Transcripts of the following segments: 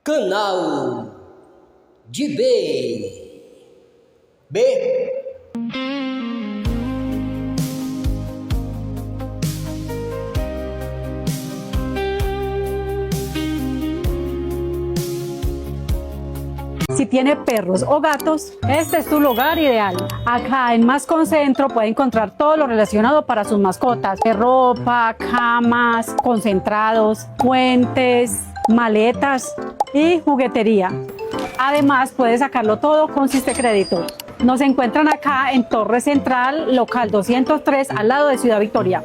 Canal de B. Si tiene perros o gatos, este es tu lugar ideal. Acá en Más Concentro puede encontrar todo lo relacionado para sus mascotas: ropa, camas, concentrados, puentes, maletas y juguetería. Además, puede sacarlo todo con Sistecrédito. Nos encuentran acá en Torre Central, local 203, al lado de Ciudad Victoria.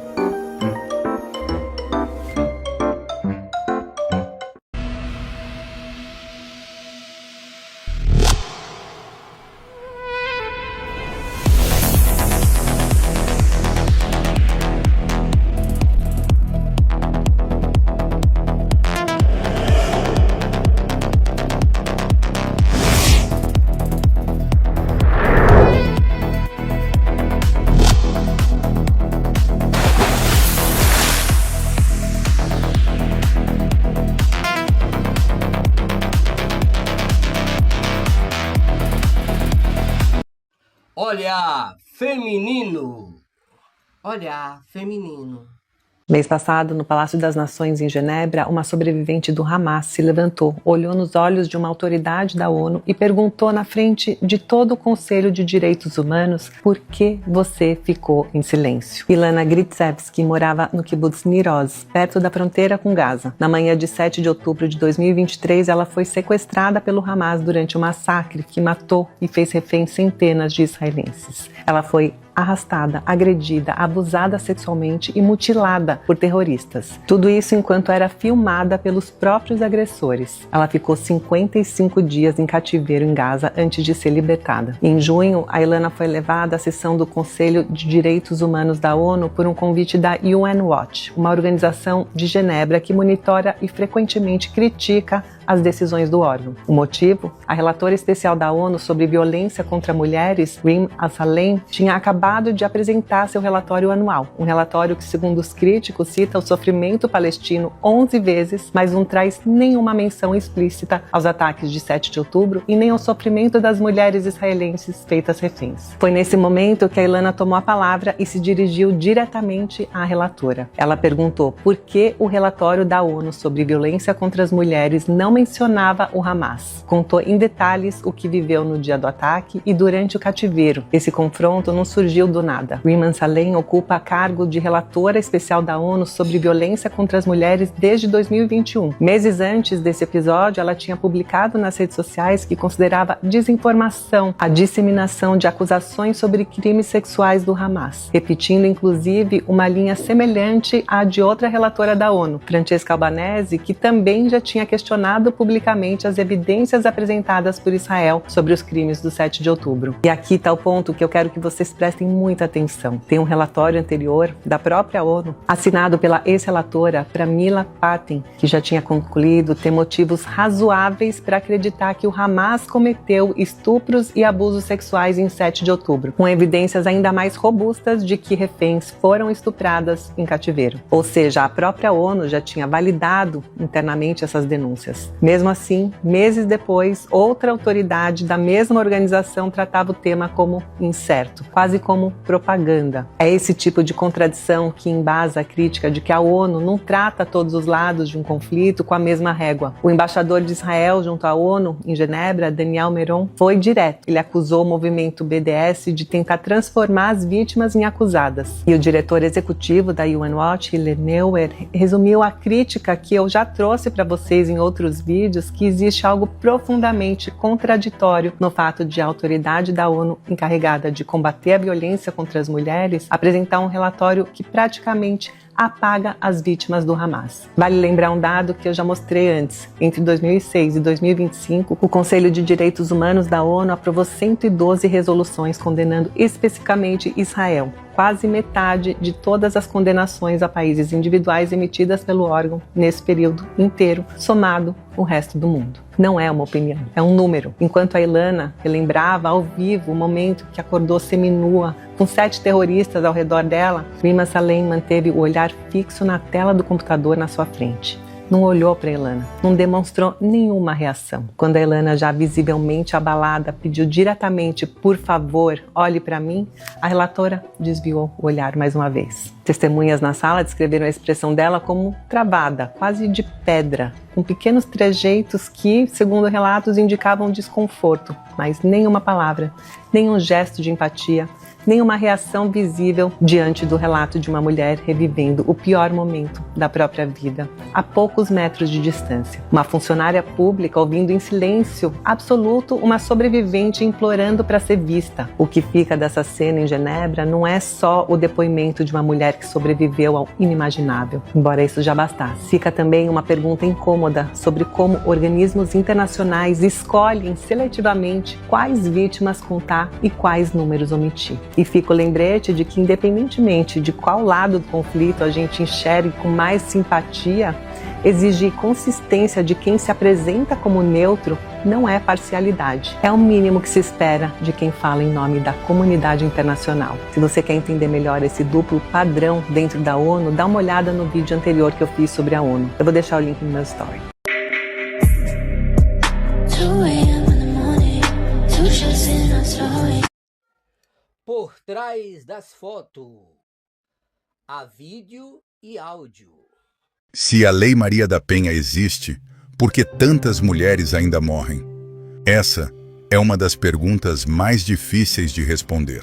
Olhar feminino. Olhar feminino. Mês passado, no Palácio das Nações em Genebra, uma sobrevivente do Hamas se levantou, olhou nos olhos de uma autoridade da ONU e perguntou na frente de todo o Conselho de Direitos Humanos por que você ficou em silêncio. Ilana Gritsevski morava no kibbutz Nir Oz, perto da fronteira com Gaza. Na manhã de 7 de outubro de 2023, ela foi sequestrada pelo Hamas durante um massacre que matou e fez refém centenas de israelenses. Ela foi arrastada, agredida, abusada sexualmente e mutilada por terroristas. Tudo isso enquanto era filmada pelos próprios agressores. Ela ficou 55 dias em cativeiro em Gaza antes de ser libertada. Em junho, a Ilana foi levada à sessão do Conselho de Direitos Humanos da ONU por um convite da UN Watch, uma organização de Genebra que monitora e frequentemente critica as decisões do órgão. O motivo? A relatora especial da ONU sobre violência contra mulheres, Rim Al-Salem, tinha acabado de apresentar seu relatório anual. Um relatório que, segundo os críticos, cita o sofrimento palestino 11 vezes, mas não traz nenhuma menção explícita aos ataques de 7 de outubro e nem ao sofrimento das mulheres israelenses feitas reféns. Foi nesse momento que a Ilana tomou a palavra e se dirigiu diretamente à relatora. Ela perguntou por que o relatório da ONU sobre violência contra as mulheres não mencionava o Hamas. Contou em detalhes o que viveu no dia do ataque e durante o cativeiro. Esse confronto não surgiu do nada. Rima Salem ocupa cargo de relatora especial da ONU sobre violência contra as mulheres desde 2021. Meses antes desse episódio, ela tinha publicado nas redes sociais que considerava desinformação a disseminação de acusações sobre crimes sexuais do Hamas, repetindo inclusive uma linha semelhante à de outra relatora da ONU, Francesca Albanese, que também já tinha questionado publicamente as evidências apresentadas por Israel sobre os crimes do 7 de outubro. E aqui está o ponto que eu quero que vocês prestem muita atenção. Tem um relatório anterior da própria ONU, assinado pela ex-relatora Pramila Patten, que já tinha concluído ter motivos razoáveis para acreditar que o Hamas cometeu estupros e abusos sexuais em 7 de outubro, com evidências ainda mais robustas de que reféns foram estupradas em cativeiro. Ou seja, a própria ONU já tinha validado internamente essas denúncias. Mesmo assim, meses depois, outra autoridade da mesma organização tratava o tema como incerto, quase como propaganda. É esse tipo de contradição que embasa a crítica de que a ONU não trata todos os lados de um conflito com a mesma régua. O embaixador de Israel junto à ONU, em Genebra, Daniel Meron, foi direto. Ele acusou o movimento BDS de tentar transformar as vítimas em acusadas. E o diretor executivo da UN Watch, Hillel Neuer, resumiu a crítica que eu já trouxe para vocês em outros vídeos, que existe algo profundamente contraditório no fato de a autoridade da ONU encarregada de combater a violência contra as mulheres apresentar um relatório que praticamente apaga as vítimas do Hamas. Vale lembrar um dado que eu já mostrei antes. Entre 2006 e 2025, o Conselho de Direitos Humanos da ONU aprovou 112 resoluções condenando especificamente Israel. Quase metade de todas as condenações a países individuais emitidas pelo órgão nesse período inteiro, somado o resto do mundo. Não é uma opinião, é um número. Enquanto a Ilana relembrava ao vivo o momento que acordou seminua, com 7 terroristas ao redor dela, Rima Salem manteve o olhar fixo na tela do computador na sua frente. não olhou para Ilana, não demonstrou nenhuma reação. Quando a Ilana, já visivelmente abalada, pediu diretamente, por favor, olhe para mim, a relatora desviou o olhar mais uma vez. Testemunhas na sala descreveram a expressão dela como travada, quase de pedra, com pequenos trejeitos que, segundo relatos, indicavam desconforto, mas nenhuma palavra, nenhum gesto de empatia, nenhuma reação visível diante do relato de uma mulher revivendo o pior momento da própria vida, a poucos metros de distância. Uma funcionária pública ouvindo em silêncio absoluto uma sobrevivente implorando para ser vista. O que fica dessa cena em Genebra não é só o depoimento de uma mulher que sobreviveu ao inimaginável, embora isso já bastasse. Fica também uma pergunta incômoda sobre como organismos internacionais escolhem seletivamente quais vítimas contar e quais números omitir. E fica o lembrete de que, independentemente de qual lado do conflito a gente enxergue com mais simpatia, exigir consistência de quem se apresenta como neutro não é parcialidade. É o mínimo que se espera de quem fala em nome da comunidade internacional. Se você quer entender melhor esse duplo padrão dentro da ONU, dá uma olhada no vídeo anterior que eu fiz sobre a ONU. Eu vou deixar o link no meu story. Por trás das fotos, há vídeo e áudio. Se a Lei Maria da Penha existe, por que tantas mulheres ainda morrem? Essa é uma das perguntas mais difíceis de responder.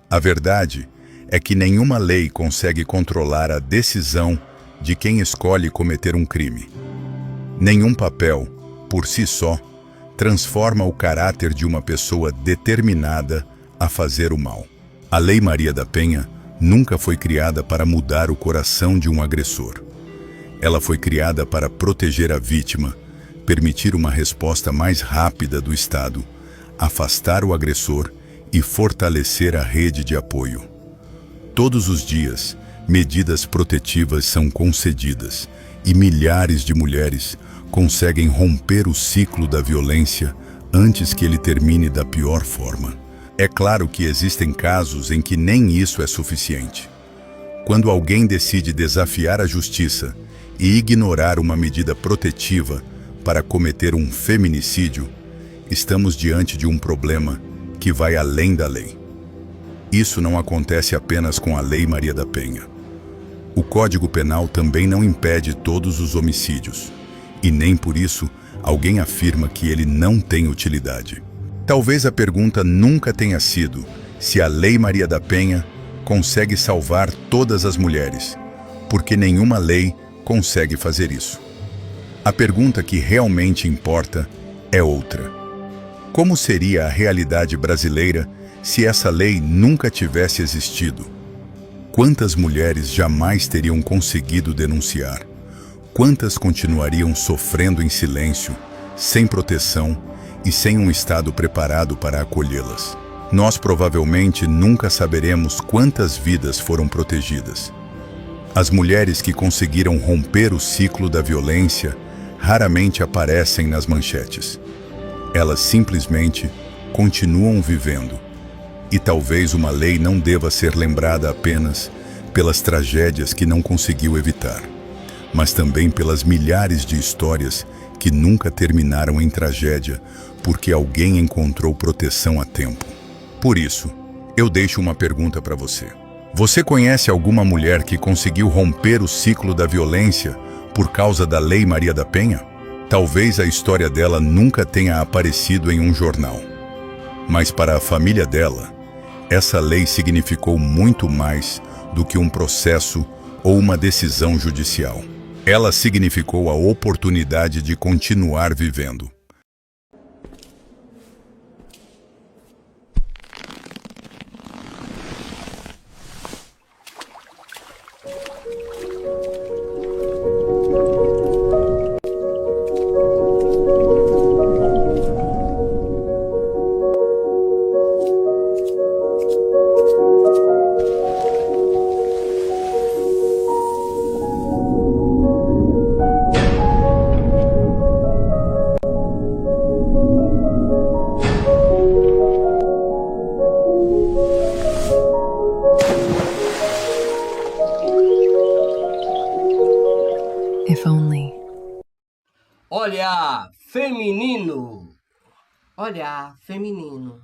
A verdade é que nenhuma lei consegue controlar a decisão de quem escolhe cometer um crime. Nenhum papel, por si só, transforma o caráter de uma pessoa determinada a fazer o mal. A Lei Maria da Penha nunca foi criada para mudar o coração de um agressor. Ela foi criada para proteger a vítima, permitir uma resposta mais rápida do Estado, afastar o agressor e fortalecer a rede de apoio. Todos os dias, medidas protetivas são concedidas e milhares de mulheres conseguem romper o ciclo da violência antes que ele termine da pior forma. É claro que existem casos em que nem isso é suficiente. Quando alguém decide desafiar a justiça e ignorar uma medida protetiva para cometer um feminicídio, estamos diante de um problema que vai além da lei. Isso não acontece apenas com a Lei Maria da Penha. O Código Penal também não impede todos os homicídios, e nem por isso alguém afirma que ele não tem utilidade. Talvez a pergunta nunca tenha sido se a Lei Maria da Penha consegue salvar todas as mulheres, porque nenhuma lei consegue fazer isso. A pergunta que realmente importa é outra. Como seria a realidade brasileira se essa lei nunca tivesse existido? Quantas mulheres jamais teriam conseguido denunciar? Quantas continuariam sofrendo em silêncio, sem proteção e sem um Estado preparado para acolhê-las? Nós provavelmente nunca saberemos quantas vidas foram protegidas. As mulheres que conseguiram romper o ciclo da violência raramente aparecem nas manchetes. Elas simplesmente continuam vivendo. E talvez uma lei não deva ser lembrada apenas pelas tragédias que não conseguiu evitar, mas também pelas milhares de histórias que nunca terminaram em tragédia porque alguém encontrou proteção a tempo. Por isso, eu deixo uma pergunta para você. Você conhece alguma mulher que conseguiu romper o ciclo da violência por causa da Lei Maria da Penha? Talvez a história dela nunca tenha aparecido em um jornal. Mas para a família dela, essa lei significou muito mais do que um processo ou uma decisão judicial. Ela significou a oportunidade de continuar vivendo. Olhar feminino. Olhar feminino.